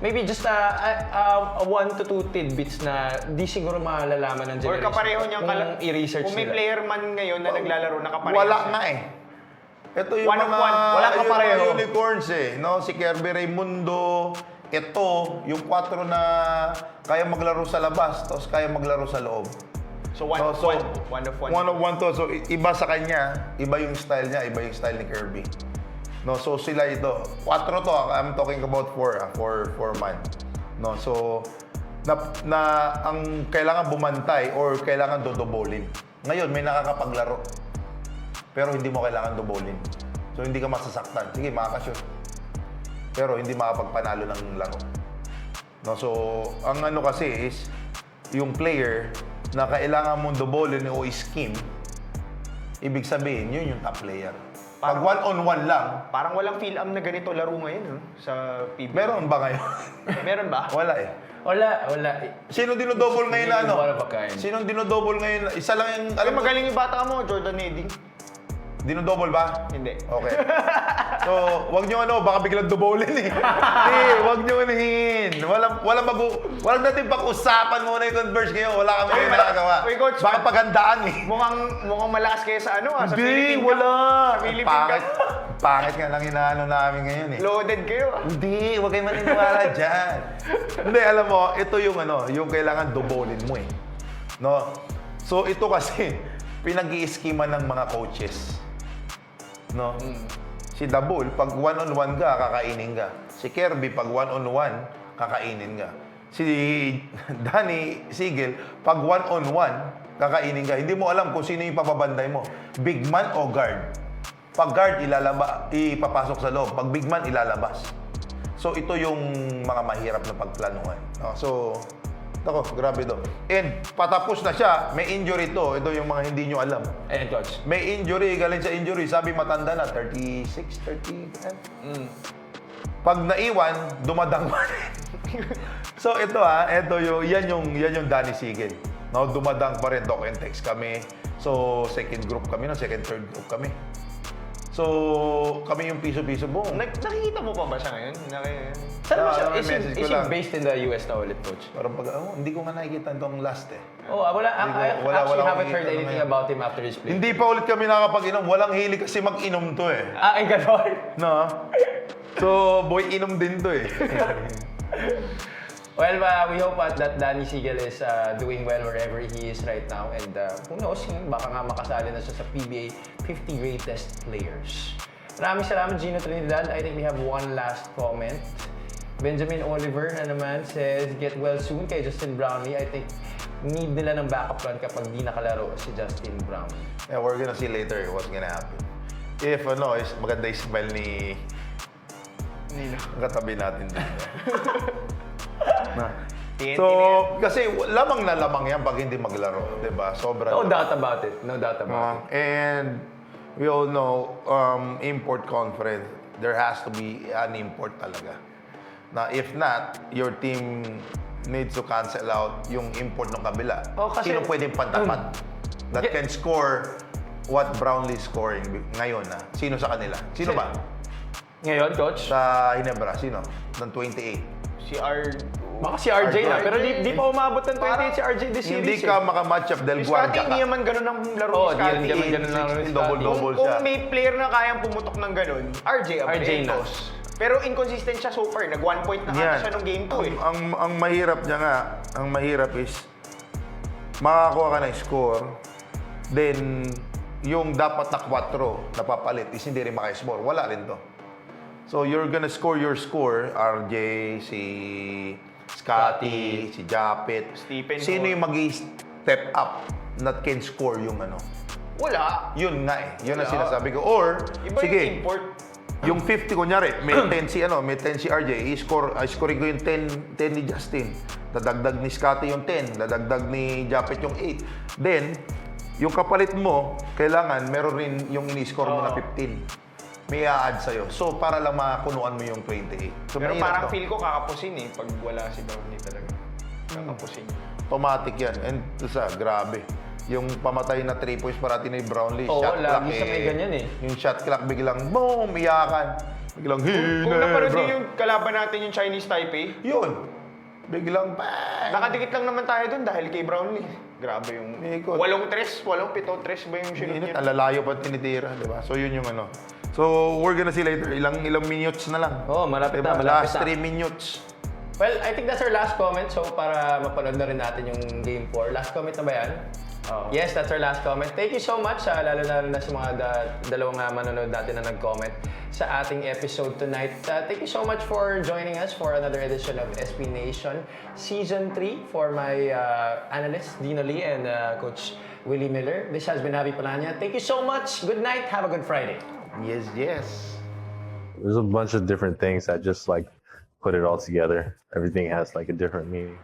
Maybe just a 1 to 2 tidbits na di siguro malalaman ng Or generation. kapareho niyang kung i-research Kung may nila. player man ngayon na naglalaro na kapareho. wala nga eh. Ito yung One of mga, one. Wala ka yung pareho. mga unicorns eh. No? Si Kirby Raimundo, ito, yung 4 na kaya maglaro sa labas, tapos kaya maglaro sa loob. So one of one. One of one. One of one to. So iba sa kanya, iba yung style niya, iba yung style ni Kirby. No, so sila ito. 4 to, I'm talking about 4 man. No, so ang kailangan bumantay or kailangan dodobolin. Ngayon may nakakapaglaro. Pero hindi mo kailangan dobolin. So hindi ka masasaktan. Sige, makakashoot. Pero hindi makapagpanalo ng laro. No, so ang ano kasi is yung player na kailangan mong dobolin o scheme, ibig sabihin, yun yung top player. Pag one-on-one lang, Parang walang feel-am na ganito laro ngayon sa PBA. meron ba ngayon? Meron ba? Wala eh. Wala. Sino dinodouble ngayon na ano? One of a kind. Sino dinodouble ngayon? Isa lang yung, Alam alam mo, magaling yung bata mo, Jordan Eding. dinodouble ba? Hindi. Okay. So, wag nyo baka biglang dobolin eh. Hindi, wag nyo anahin. Walang natin pag-usapan muna yung Converse ngayon. Wala kami ngayon nakagawa. Uy, Coach, Baka pagandaan eh. Mukhang malakas kayo sa sa Hindi, Philippine wala. Cup. Sa Philippine Cup. Pangit nga lang inaano namin ngayon eh. Loaded kayo. Hindi, huwag kayo maniniwala dyan. Hindi, alam mo, ito yung kailangan dobolin mo eh. No? So, ito kasi, pinag-i-schema ng mga coaches. No? Si Dabul, pag one-on-one ka, kakainin ka. Si Kirby, pag one-on-one, kakainin ka. Si Danny Sigel, pag one-on-one, kakainin ka. Hindi mo alam kung sino yung papabanday mo. Big man o guard. Pag guard, ipapasok sa loob. Pag big man, ilalabas. So, ito yung mga mahirap na pagplanuhan. No? So, ako, grabe to. And patapos na siya, may injury to. Ito yung mga hindi nyo alam. Ayan, Coach. May injury, galing sa injury. Sabi matanda na, 36, 30. Pag naiwan, dumadang pa rin. So ito yan yung Danny Sigel. No, dumadang pa rin, doc and text kami. So second group kami, second, third group kami. So kami yung piso-piso buong. Nakikita mo pa ba siya ngayon? Saan ba siya? may Is message ko he lang. based in the US na ulit, Coach? Parang hindi ko nga nakikita itong last eh. Oh, wala. I Wala actually haven't akong heard nakikita anything ngayon. about him after his play. Hindi pa ulit kami nakapag-inom. Walang hili kasi mag-inom to eh. Ay, ganon. No? So, boy, inom din to eh. Well, we hope that Danny Sigel is doing well wherever he is right now. And who knows, baka nga makasali na siya sa PBA 50 Greatest Players. Maraming salamat, Gino Trinidad. I think we have one last comment. Benjamin Oliver na naman says, get well soon kay Justin Brownlee. I think need nila ng backup plan kapag di nakalaro si Justin Brownlee. Yeah, we're gonna see later what's gonna happen. If is maganda yung smile ni Nino. ang katabi natin dito. TNT So, na kasi lamang na lamang yan pag hindi maglaro, 'di ba? Sobra. No doubt about it. No doubt about it. And we all know, import conference, there has to be an import talaga. Na if not, your team needs to cancel out yung import ng kabila. Oh, kasi- Sino pwedeng pantapat that can score what Brownlee is scoring ngayon na? Sino sa kanila? Sino ba? Ngayon, Coach, Sa Hinebra, sino? Ng 28. Si R... baka si RJ na. Pero di pa umabot ng 28 si RJ this series. Hindi ka maka-match up del Si Scotty, Guardia hindi ka. naman ganun ang laro Oh, ni Scotty. di naman ganun lang ni Scotty. Double-double Kung siya. may player na kayang pumutok ng ganun, RJ Abuelos. Pero inconsistent siya so far. Nag 1 point na kata siya nung game 2 eh. Ang mahirap niya nga, ang mahirap is makakuha ka ng score, then yung dapat na 4 na papalit is hindi rin maka-score. Wala rin to. So you're gonna score your score, RJ, si Scotty, si Japet. Stephen Sino Hall. yung mag-step up that can score yung ano? Wala. Yun nga eh. Yun ang Wala. sinasabi ko. Or, Iba sige, yung import. yung 50 kunyari, may 10 si RJ, i-scoring ko yung 10 ni Justin. Dadagdag ni Scotty yung 10, dadagdag ni Japet yung 8. Then, yung kapalit mo, kailangan meron rin yung ini-score mo na 15. may i-add sa'yo. So, para lang makunuan mo yung 28. So, Pero mahirap parang to. feel ko kakapusin eh, pag wala si Brownlee talaga. Kakapusin. Automatic yan. And isa, grabe. Yung pamatay na 3 points parati ni Brownlee, Oo, shot clock lagi siya may ganyan eh. Yung shot clock biglang, boom, iyakan. Biglang, Kung napanood niyo yung kalaban natin yung Chinese Taipei, Yun. Biglang, bang! nakadikit lang naman tayo dun dahil kay Brownlee. Grabe yung... Ikot. 8-3, 8-7 ba yung shoot Init, niya? alalayo pa tinitira, di ba? So, yun yung ano. So, we're gonna see later. Ilang minutes na lang. Oo, malapit Diba? na, malapit Last na. 3 minutes. Well, I think that's our last comment. So, para mapanood na rin natin yung Game 4. Last comment na ba yan? Oo. Yes, that's our last comment. Thank you so much, lalo na sa mga dalawang manonood natin na nag-comment sa ating episode tonight. Thank you so much for joining us for another edition of SB Nation Season 3 for my analyst, Dino Lee, and Coach Willie Miller. This has been Javi Palanya. Thank you so much. Good night. Have a good Friday. Yes, yes. There's a bunch of different things that just like put it all together. Everything has like a different meaning.